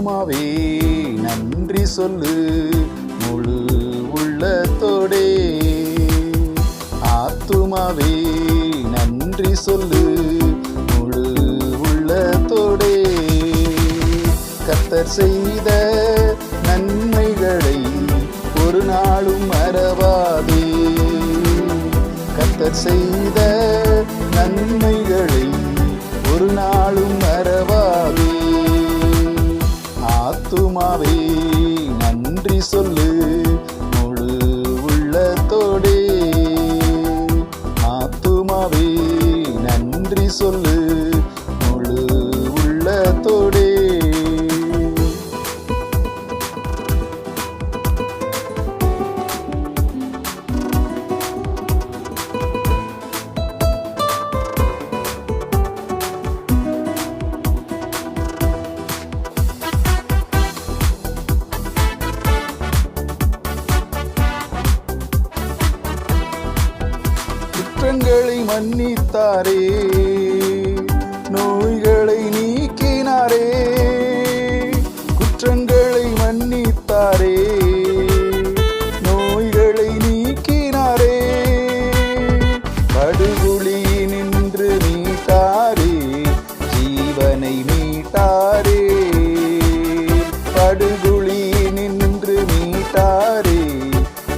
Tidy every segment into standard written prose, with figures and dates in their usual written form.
ஆத்துமாவே நன்றி சொல்லு முழு உள்ளத்தோடே. ஆத்துமாவே நன்றி சொல்லு முழு உள்ளத்தோடே. கர்த்தர் செய்த நன்மைகளை ஒரு நாளும் மறவாதே. கர்த்தர் செய்த நன்மைகளை ஒரு நாளும் மறவாதே. ஆத்துமாவே நன்றி சொல்லு முழு உள்ளத்தோடே. ஆத்துமாவே நன்றி சொல்லு முழு உள்ளத்தோடே. குற்றங்களை மன்னித்தாரே, நோய்களை நீக்கினாரே. குற்றங்களை மன்னித்தாரே, நோய்களை நீக்கினாரே. படுகுழியினின்று மீட்டாரே, ஜீவனை மீட்டாரே. படுகுழியினின்று மீட்டாரே,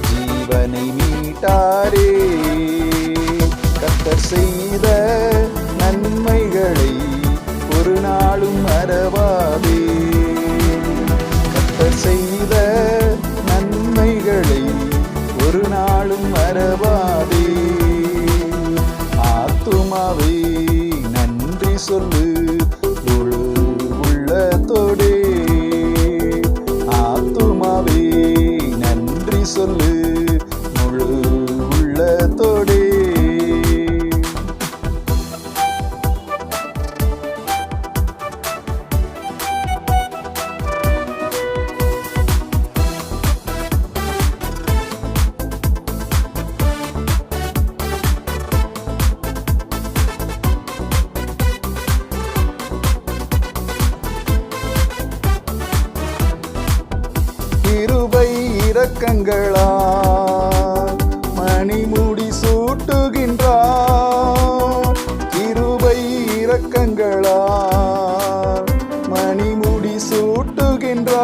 ஜீவனை மீட்டாரே. கர்த்தர் செய்த நன்மைகளை ஒரு நாளும் மறவாதே. கர்த்தர் செய்த நன்மைகளை ஒரு நாளும் மறவாதே. ஆத்துமாவே நன்றி சொல்லு முழு உள்ளத்தோடே. ஆத்துமாவே நன்றி சொல்லு முழு உள்ளத்தோடே. கிருபை இரக்கங்களால் மணிமுடி சூட்டுகின்றார். கிருபை இரக்கங்களால் மணிமுடி சூட்டுகின்றார்.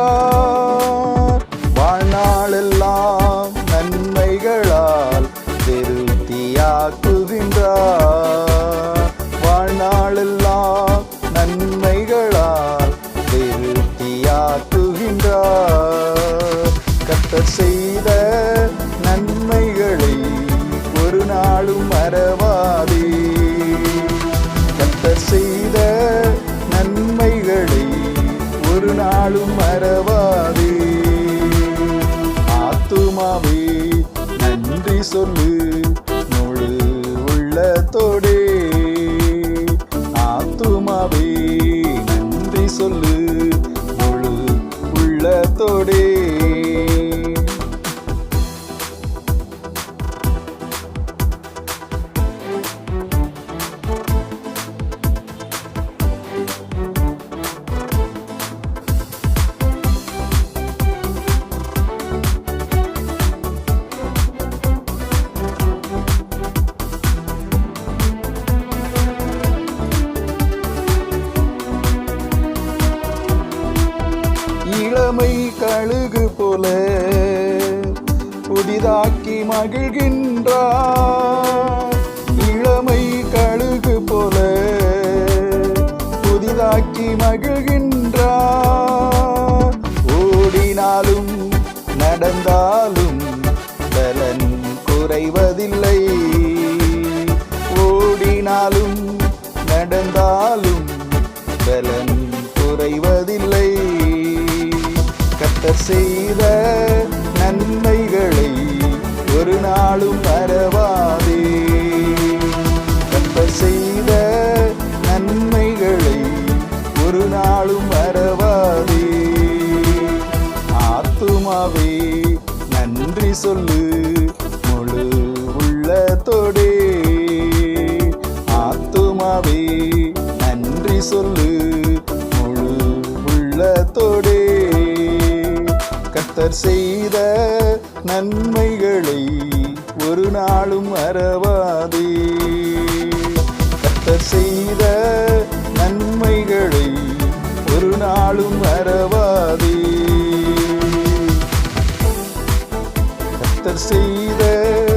வாழ்நாளெல்லாம் நன்மைகளால் திருப்தியாக்குகின்றார். வாழ்நாளெல்லாம் நன்மைகளால் திருப்தியாக்குகின்றார். கர்த்தர் செய்த நன்மைகளை ஒரு நாளும் மறவாதே. கர்த்தர் செய்த நன்மைகளை ஒரு நாளும் மறவாதே. ஆத்துமாவே நன்றி சொல்லு முழு உள்ளத்தோடே. ஆத்துமாவே நன்றி சொல்லு முழு உள்ளத்தோடே. இளமை கழுகு போல புதிதாக்கி மகிழ்கின்றார். இளமை கழுகு போல புதிதாக்கி மகிழ்கின்றார். ஓடினாலும் நடந்தாலும் பலன் குறைவதில்லை. ஓடினாலும் நடந்தாலும் பலன் குறைவதில்லை. கர்த்தர் செய்த நன்மைகளை ஒரு நாளும் மறவாதே. கர்த்தர் செய்த நன்மைகளை ஒரு நாளும் மறவாதே. ஆத்துமாவே நன்றி சொல்லு முழு உள்ளத்தோடே. ஆத்துமாவே நன்றி சொல்லு முழு உள்ளத்தோடே. கர்த்தர் செய்த நன்மைகளை ஒரு நாளும் மறவாதே. கர்த்தர் செய்த நன்மைகளை ஒரு நாளும் மறவாதே. கர்த்தர் செய்த